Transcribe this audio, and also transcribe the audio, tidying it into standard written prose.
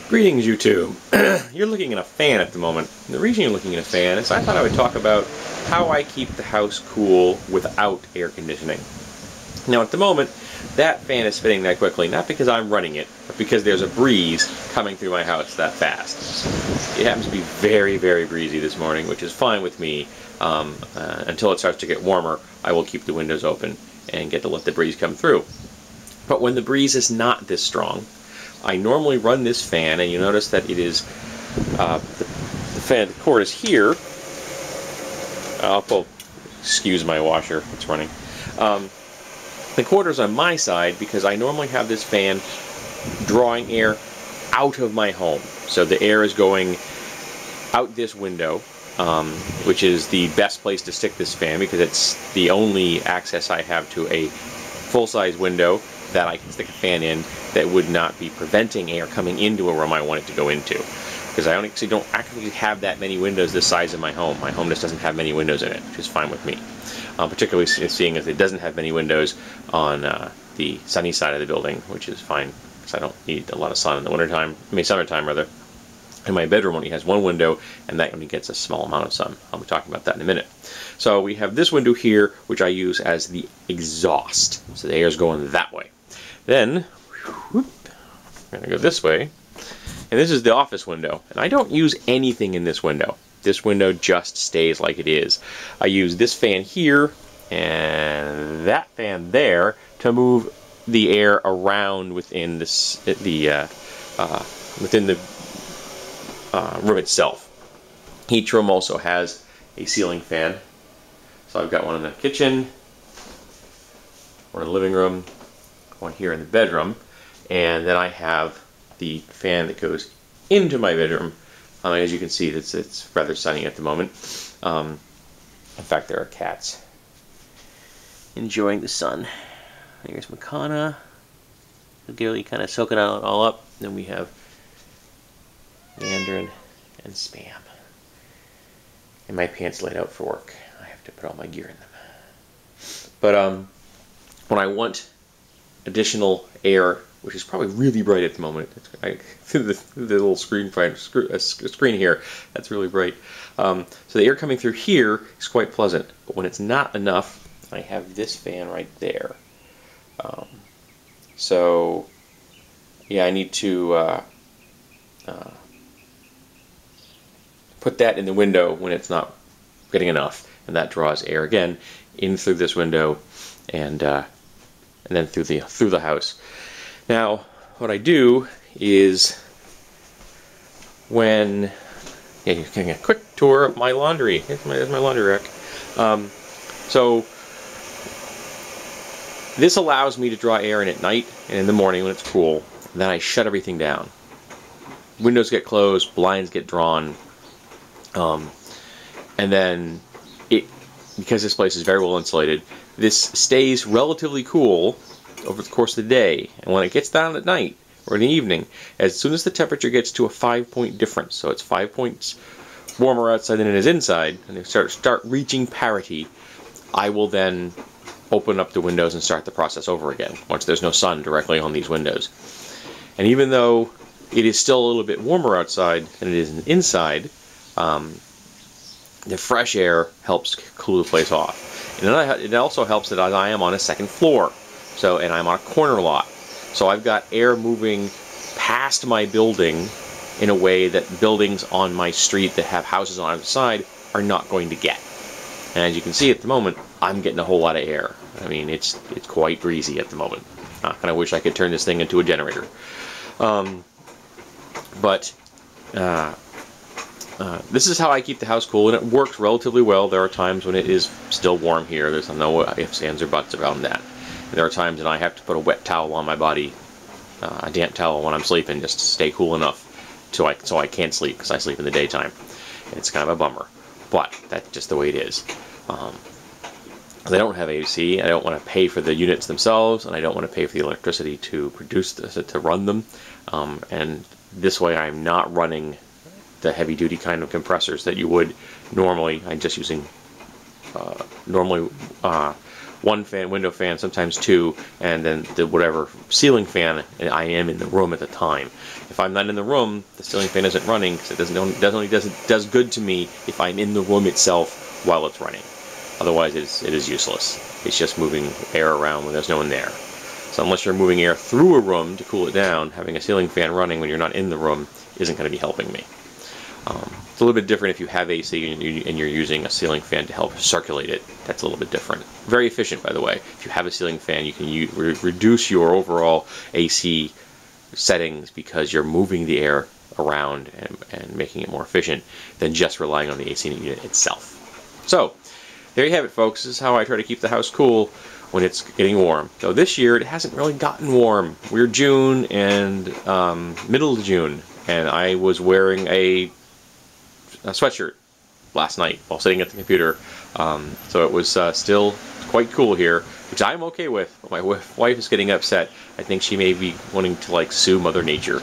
Greetings, YouTube. You're looking at a fan at the moment. And the reason you're looking at a fan is I thought I would talk about how I keep the house cool without air conditioning. Now, at the moment, that fan is spinning that quickly, not because I'm running it, but because there's a breeze coming through my house that fast. It happens to be very, very breezy this morning, which is fine with me. Until it starts to get warmer, I will keep the windows open and get to let the breeze come through. But when the breeze is not this strong, I normally run this fan, and you notice that it is, the fan, the cord is here. Excuse my washer, it's running. The cord is on my side because I normally have this fan drawing air out of my home. So the air is going out this window, which is the best place to stick this fan because it's the only access I have to a full-size window that I can stick a fan in that would not be preventing air coming into a room I want it to go into. Because I actually don't have that many windows this size in my home. My home just doesn't have many windows in it, which is fine with me. Particularly seeing as it doesn't have many windows on the sunny side of the building, which is fine because I don't need a lot of sun in the wintertime, summertime rather. And my bedroom only has one window, and that only gets a small amount of sun. I'll be talking about that in a minute. So we have this window here, which I use as the exhaust. So the air is going that way. Then, I'm going to go this way, and this is the office window. And I don't use anything in this window. This window just stays like it is. I use this fan here and that fan there to move the air around within this, within the room itself. Each room also has a ceiling fan. So I've got one in the kitchen, one in the living room, one here in the bedroom, and then I have the fan that goes into my bedroom. As you can see, it's rather sunny at the moment. In fact, there are cats enjoying the sun. Here's Makana, really kind of soaking it all up. Then we have Mandarin and Spam. And my pants laid out for work. I have to put all my gear in them. But when I want additional air, which is probably really bright at the moment. Through the little screen here, that's really bright. So the air coming through here is quite pleasant, but when it's not enough, I have this fan right there. So yeah, I need to put that in the window when it's not getting enough, and that draws air again in through this window and then through the house. Now, what I do is when you're getting a quick tour of my laundry. Here's my laundry rack. So this allows me to draw air in at night and in the morning when it's cool. And then I shut everything down. Windows get closed, blinds get drawn, and then because this place is very well insulated, this stays relatively cool over the course of the day. And when it gets down at night or in the evening, as soon as the temperature gets to a 5-point difference, so it's 5 points warmer outside than it is inside, and they start reaching parity, I will then open up the windows and start the process over again once there's no sun directly on these windows. And even though it is still a little bit warmer outside than it is inside, the fresh air helps cool the place off. And it also helps that I am on a second floor. And I'm on a corner lot. So I've got air moving past my building in a way that buildings on my street that have houses on either side are not going to get. And as you can see at the moment, I'm getting a whole lot of air. I mean, it's quite breezy at the moment. I kind of wish I could turn this thing into a generator. This is how I keep the house cool, and it works relatively well. There are times when it is still warm here. There's no ifs, ands, or buts around that. There are times when I have to put a wet towel on my body, a damp towel when I'm sleeping, just to stay cool enough so I can't sleep because I sleep in the daytime. It's kind of a bummer, but that's just the way it is. They don't have AC. I don't want to pay for the units themselves, and I don't want to pay for the electricity to produce this, to run them. And this way, I'm not running the heavy-duty kind of compressors that you would normally. I'm just using normally one fan, window fan, sometimes two, and then the whatever ceiling fan I am in the room at the time. If I'm not in the room, the ceiling fan isn't running because it does good to me if I'm in the room itself while it's running. Otherwise, it is useless. It's just moving air around when there's no one there. So unless you're moving air through a room to cool it down, having a ceiling fan running when you're not in the room isn't going to be helping me. It's a little bit different if you have AC and you're using a ceiling fan to help circulate it. That's a little bit different. Very efficient, by the way. If you have a ceiling fan, you can reduce your overall AC settings because you're moving the air around and making it more efficient than just relying on the AC unit itself. So, there you have it, folks. This is how I try to keep the house cool when it's getting warm. So this year, it hasn't really gotten warm. We're June and middle of June, and I was wearing a sweatshirt last night while sitting at the computer. So it was still quite cool here, which I'm okay with. My wife is getting upset. I think she may be wanting to like sue Mother Nature